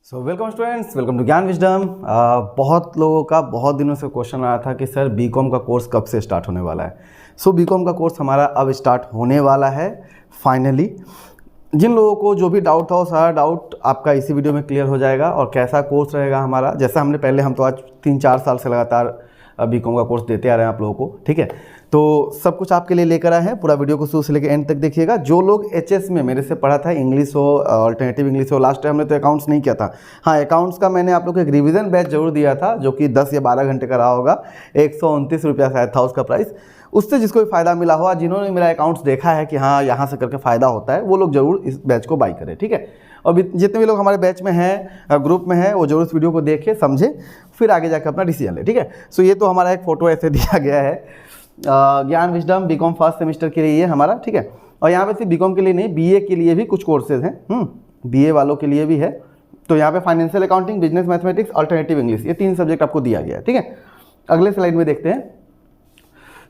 So welcome students, welcome to Gyan Wisdom. बहुत लोगों का बहुत दिनों से क्वेश्चन आया था कि सर बीकॉम का कोर्स कब से स्टार्ट होने वाला है। सो बीकॉम का कोर्स हमारा अब स्टार्ट होने वाला है फाइनली। जिन लोगों को जो भी डाउट था वो सारा डाउट आपका इसी वीडियो में क्लियर हो जाएगा। और कैसा कोर्स रहेगा हमारा, जैसा हमने पहले, हम तो आज 3-4 साल से लगातार बीकॉम का कोर्स देते आ रहे हैं आप लोगों को, ठीक है। तो सब कुछ आपके लिए लेकर आए हैं। पूरा वीडियो को शुरू से लेकर एंड तक देखिएगा। जो लोग एचएस में मेरे से पढ़ा था, इंग्लिश हो, अल्टरनेटिव इंग्लिश हो, लास्ट टाइम हमने तो अकाउंट्स नहीं किया था। हाँ, अकाउंट्स का मैंने आप लोग को एक रिवीजन बैच जरूर दिया था जो कि 10 या 12 घंटे का रहा होगा। 129 रुपया शायद था उसका प्राइस। उससे जिसको भी फ़ायदा मिला हो, जिन्होंने मेरा अकाउंट्स देखा है कि हाँ यहाँ से करके फ़ायदा होता है, वो लोग जरूर इस बैच को बाई करें, ठीक है। और जितने भी लोग हमारे बैच में हैं, ग्रुप में हैं, वो जरूर इस वीडियो को देखें, समझें, फिर आगे जाकर अपना डिसीजन लें, ठीक है। सो ये तो हमारा एक फ़ोटो ऐसे दिया गया है ज्ञान विजडम बीकॉम फर्स्ट सेमेस्टर के लिए ये हमारा, ठीक है। और यहाँ पे सिर्फ बीकॉम के लिए नहीं, बीए के लिए भी कुछ कोर्सेज हैं, बीए वालों के लिए भी है। तो यहाँ पे financial accounting, business mathematics, alternative English, ये 3 सब्जेक्ट आपको दिया गया है, ठीक है। अगले स्लाइड में देखते हैं।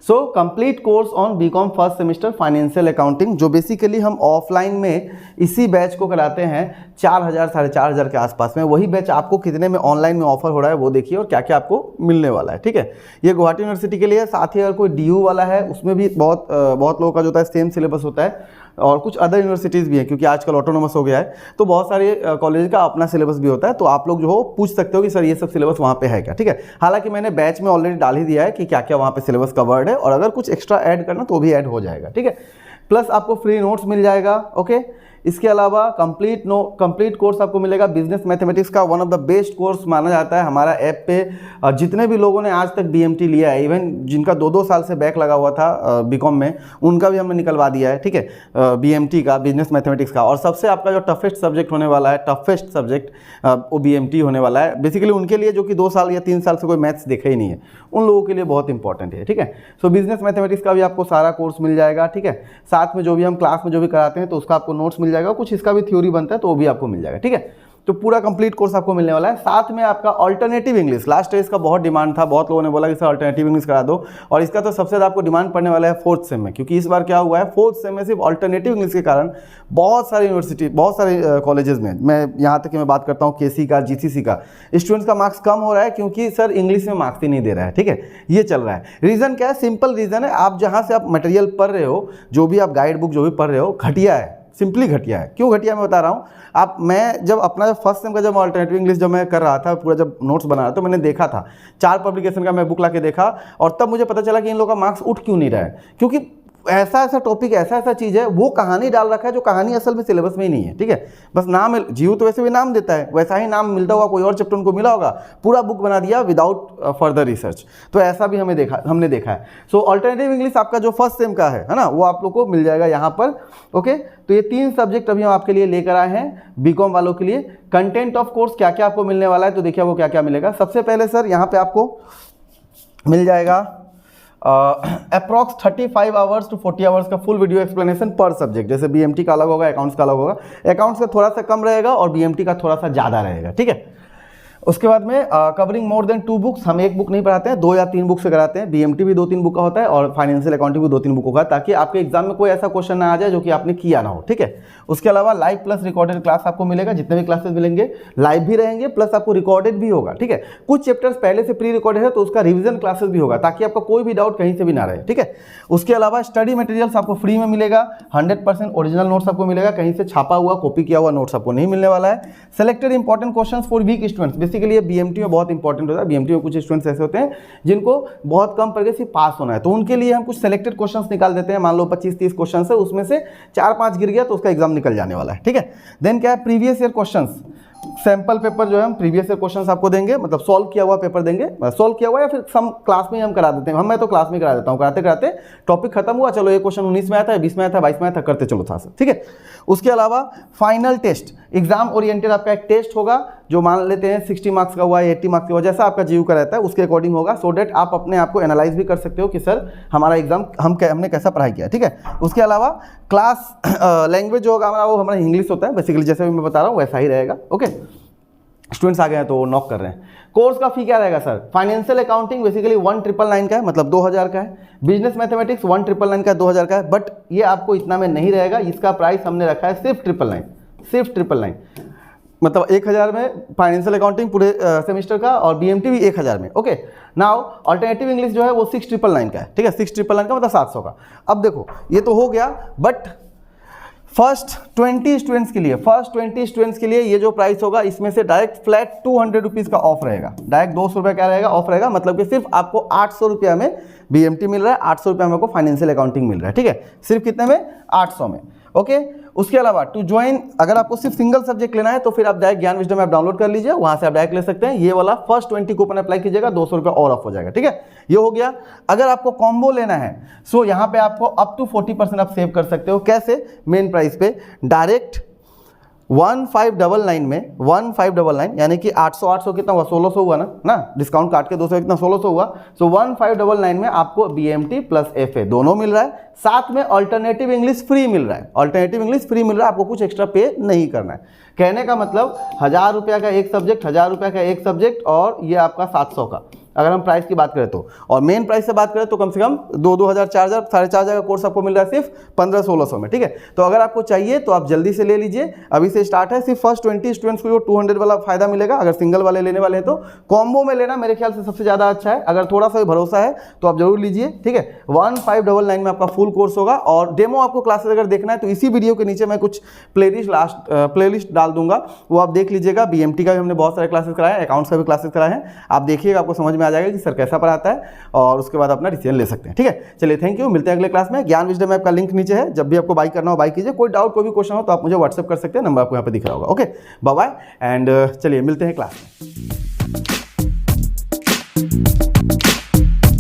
So complete course on BCom first semester financial accounting, जो बेसिकली हम ऑफलाइन में इसी बैच को कराते हैं 4000 4,500 के आसपास में। वही बैच आपको कितने में ऑनलाइन में ऑफर हो रहा है वो देखिए, और क्या क्या आपको मिलने वाला है, ठीक है। ये गुवाहाटी यूनिवर्सिटी के लिए है। साथ ही अगर कोई डीयू वाला है, उसमें भी बहुत लोगों का जो होता है सेम सिलेबस होता है। और कुछ अदर यूनिवर्सिटीज़ भी हैं, क्योंकि आजकल ऑटोनोमस हो गया है, तो बहुत सारे कॉलेज का अपना सिलेबस भी होता है। तो आप लोग जो हो पूछ सकते हो कि सर ये सब सिलेबस वहाँ पे है क्या, ठीक है। हालांकि मैंने बैच में ऑलरेडी डाल ही दिया है कि क्या क्या वहाँ पे सिलेबस कवर्ड है, और अगर कुछ एक्स्ट्रा ऐड करना तो भी ऐड हो जाएगा, ठीक है। प्लस आपको फ्री नोट्स मिल जाएगा, ओके। इसके अलावा कंप्लीट कोर्स आपको मिलेगा बिजनेस मैथमेटिक्स का। One of the best course माना जाता है हमारा ऐप पे। जितने भी लोगों ने आज तक बीएमटी लिया है, इवन जिनका 2-2 साल से बैक लगा हुआ था बीकॉम में, उनका भी हमने निकलवा दिया है, ठीक है, बीएमटी का, बिजनेस मैथमेटिक्स का। और सबसे आपका जो टफेस्ट सब्जेक्ट होने वाला है, टफेस्ट सब्जेक्ट वो बीएमटी होने वाला है। बेसिकली उनके लिए जो कि 2 साल या 3 साल से कोई मैथ्स देखा ही नहीं है, उन लोगों के लिए बहुत इंपॉर्टेंट है, ठीक है। सो बिजनेस मैथमेटिक्स का भी आपको सारा कोर्स मिल जाएगा, ठीक है। साथ में जो भी हम क्लास में जो भी कराते हैं तो उसका आपको नोट्स मिल जाएगा, कुछ इसका भी थ्योरी बनता है तो वो भी आपको मिल जाएगा, ठीक है। तो पूरा कंप्लीट कोर्स आपको मिलने वाला है। साथ में आपका अल्टरनेटिव इंग्लिश, लास्ट ईयर इसका बहुत डिमांड था, बहुत लोगों ने बोला कि सर अल्टरनेटिव इंग्लिश करा दो, और इसका तो सबसे ज़्यादा आपको डिमांड पड़ने वाला है 4th सेम में। क्योंकि इस बार क्या हुआ है, 4th सेम में सिर्फ अल्टरनेटिव इंग्लिश के कारण बहुत सारी यूनिवर्सिटी, बहुत सारे कॉलेजेस में, मैं यहाँ तक कि मैं बात करता हूँ केसी का, जीसीसी का, स्टूडेंट्स का मार्क्स कम हो रहा है क्योंकि सर इंग्लिश में मार्क्स ही नहीं दे रहा है, ठीक है। ये चल रहा है। रीज़न क्या है? सिंपल रीज़न है, आप जहाँ से आप मटेरियल पढ़ रहे हो, जो भी आप गाइड बुक जो भी पढ़ रहे हो, घटिया है, सिंपली घटिया है। क्यों घटिया, मैं बता रहा हूँ। मैं जब अपना फर्स्ट सेम का जब अल्टरनेटिव इंग्लिश जब मैं कर रहा था, पूरा जब नोट्स बना रहा था, तो मैंने देखा था 4 पब्लिकेशन का मैं बुक ला के देखा, और तब मुझे पता चला कि इन लोगों का मार्क्स उठ क्यों नहीं रहा है। क्योंकि ऐसा टॉपिक, ऐसा चीज़ है, वो कहानी डाल रखा है जो कहानी असल में सिलेबस में ही नहीं है, ठीक है। बस नाम, जीव तो वैसे भी नाम देता है, वैसा ही नाम मिलता होगा, कोई और चैप्टर उनको मिला होगा, पूरा बुक बना दिया विदाउट फर्दर रिसर्च। तो ऐसा भी हमने देखा है। सो अल्टरनेटिव इंग्लिश आपका जो फर्स्ट सेम का है ना, वो आप लोग को मिल जाएगा यहाँ पर, ओके। तो ये 3 सब्जेक्ट अभी हम आपके लिए लेकर आए हैं बीकॉम वालों के लिए। कंटेंट ऑफ कोर्स क्या क्या आपको मिलने वाला है, तो देखिए वो क्या क्या मिलेगा। सबसे पहले सर यहाँ पे आपको मिल जाएगा अप्रॉक्स 35 आवर्स टू 40 आवर्स का फुल वीडियो एक्सप्लेनेशन पर सब्जेक्ट। जैसे बीएमटी का अलग होगा, अकाउंट्स का अलग होगा, अकाउंट्स का थोड़ा सा कम रहेगा और बीएमटी का थोड़ा सा ज़्यादा रहेगा, ठीक है। उसके बाद में कवरिंग मोर देन 2 बुक्स, हम 1 बुक नहीं पढ़ाते हैं, 2 या 3 बुक से कराते हैं। बीएमटी भी 2-3 बुक का होता है, और फाइनेंशियल अकाउंटिंग भी 2-3 बुक होगा, ताकि आपके एग्जाम में कोई ऐसा क्वेश्चन ना आ जाए जो कि आपने किया ना हो, ठीक है। उसके अलावा लाइव प्लस रिकॉर्डेड क्लास आपको मिलेगा। जितने भी क्लासेस मिलेंगे लाइव भी रहेंगे, प्लस आपको रिकॉर्डेड भी होगा, ठीक है। कुछ चैप्टर्स पहले से प्री रिकॉर्डेड है, तो उसका रिविजन क्लासेस भी होगा, ताकि आपका कोई भी डाउट कहीं से भी ना रहे, ठीक है। उसके अलावा स्टडी मटेरियल्स आपको फ्री में मिलेगा। 100% ओरिजिनल नोट्स आपको मिलेगा, कहीं से छापा हुआ, कॉपी किया हुआ नोट्स आपको नहीं मिलने वाला है। Selected important questions for weak students, basically BMT में बहुत इंपॉर्टेंट होता है। बीएमटी में कुछ स्टूडेंट्स ऐसे होते हैं जिनको बहुत कम पढ़ के सिर्फ पास होना है, तो उनके लिए हम कुछ सेलेक्टेड क्वेश्चंस निकाल देते हैं। मान लो 25-30 क्वेश्चंस है, उसमें से 4-5 गिर गया तो उसका एग्जाम निकल जाने वाला है, ठीक है। देन क्या है, previous year questions, sample paper जो है हम प्रीवियस ईयर क्वेश्चंस आपको देंगे, मतलब सॉल्व किया हुआ पेपर देंगे। सॉल्व किया हुआ या फिर सम क्लास में हम करा देते हैं, मैं तो क्लास में करा देता हूँ। कराते कराते टॉपिक खत्म हुआ, चलो ये क्वेश्चन 19 में आया था, 20 में आया था, 22 में आया था, करते चलो था, ठीक है। उसके अलावा फाइनल टेस्ट, एग्जाम ओरिएंटेड आपका एक टेस्ट होगा, जो मान लेते हैं 60 मार्क्स का हुआ, 80 मार्क्स का हुआ, जैसा आपका जीव का रहता है उसके अकॉर्डिंग होगा, सो डेट आप अपने आप को एनालाइज भी कर सकते हो कि सर हमारा एग्जाम हमने कैसा पढ़ाई किया, ठीक है। उसके अलावा क्लास लैंग्वेज जो होगा हमारा, वो हमारा इंग्लिश होता है, बेसिकली जैसे भी मैं बता रहा हूँ वैसा ही रहेगा, ओके। स्टूडेंट्स आ गए हैं तो नॉक कर रहे हैं। कोर्स का फी क्या रहेगा सर? फाइनेंशियल अकाउंटिंग बेसिकली 1999 का है, मतलब 2000 का है। बिजनेस मैथमेटिक्स 1999 का है, 2000 का है। बट ये आपको इतना में नहीं रहेगा, इसका प्राइस हमने रखा है सिर्फ 999, सिर्फ 999। मतलब 1000 में फाइनेंशियल अकाउंटिंग पूरे सेमेस्टर का, और बीएमटी भी 1000 में। ओके, नाउ अल्टरनेटिव इंग्लिश जो है वो 6999 का है, ठीक है, 6999 का मतलब 700 का। अब देखो ये तो हो गया, बट फर्स्ट 20 स्टूडेंट्स के लिए ये जो प्राइस होगा इसमें से डायरेक्ट फ्लैट 200 रुपीज़ का ऑफ रहेगा, डायरेक्ट 200 रुपये क्या रहेगा, ऑफ रहेगा। मतलब कि सिर्फ आपको 800 रुपया में बीएमटी मिल रहा है, 800 रुपया में आपको फाइनेंशियल अकाउंटिंग मिल रहा है, ठीक है, सिर्फ कितने में, 800 में। ओके, उसके अलावा टू ज्वाइन, अगर आपको सिर्फ सिंगल सब्जेक्ट लेना है तो फिर आप डायरेक्ट ज्ञान विजडम ऐप डाउनलोड कर लीजिए, वहां से आप डायरेक्ट ले सकते हैं। ये वाला फर्स्ट 20 कूपन अप्लाई कीजिएगा, 200 रुपये और ऑफ हो जाएगा, ठीक है, ये हो गया। अगर आपको कॉम्बो लेना है सो यहाँ पे आपको अप टू 40% आप सेव कर सकते हो। कैसे, मेन प्राइस पे डायरेक्ट 1599 में 1599 यानी कि 800 800 कितना हुआ, 1600 हुआ ना, डिस्काउंट काट के 200 कितना 1600 हुआ। सो 1599 में आपको बीएमटी प्लस एफए दोनों मिल रहा है, साथ में अल्टरनेटिव इंग्लिश फ्री मिल रहा है, अल्टरनेटिव इंग्लिश फ्री मिल रहा है, आपको कुछ एक्स्ट्रा पे नहीं करना है। कहने का मतलब 1000 रुपया का एक सब्जेक्ट, 1000 रुपया का एक सब्जेक्ट, और ये आपका 700 का, अगर हम प्राइस की बात करें तो। और मेन प्राइस से बात करें तो कम से कम 2000 4000 4500 का कोर्स आपको मिल रहा है सिर्फ 1500-1600 में, ठीक है। तो अगर आपको चाहिए तो आप जल्दी से ले लीजिए, अभी से स्टार्ट है। सिर्फ फर्स्ट 20 स्टूडेंट्स को 200 वाला फायदा मिलेगा। अगर सिंगल वाले लेने वाले हैं तो कॉम्बो में लेना मेरे ख्याल से सबसे ज़्यादा अच्छा है। अगर थोड़ा सा भी भरोसा है तो आप जरूर लीजिए, ठीक है। 1599 में आपका फुल कोर्स होगा। और डेमो आपको क्लासेस अगर देखना है तो इसी वीडियो के नीचे मैं कुछ प्लेलिस्ट डाल दूंगा, वो आप देख लीजिएगा। बीएमटी का भी हमने बहुत सारे क्लासेस कराए हैं, अकाउंट्स का भी क्लासेस कराए हैं, आप देखिएगा, आपको समझ में आ जाएगा कि सर कैसा पढ़ाता है, और उसके बाद अपना डिसीजन ले सकते हैं, ठीक है। चलिए, थैंक यू, मिलते हैं अगले क्लास में। ज्ञान विजडम ऐप का लिंक नीचे है, जब भी आपको बाई करना हो बाई कीजिए। कोई डाउट, कोई भी क्वेश्चन हो तो आप मुझे व्हाट्सएप कर सकते हैं, नंबर आपको यहाँ पे दिख रहा होगा। ओके, बाय बाय, एंड चलिए मिलते हैं क्लास में।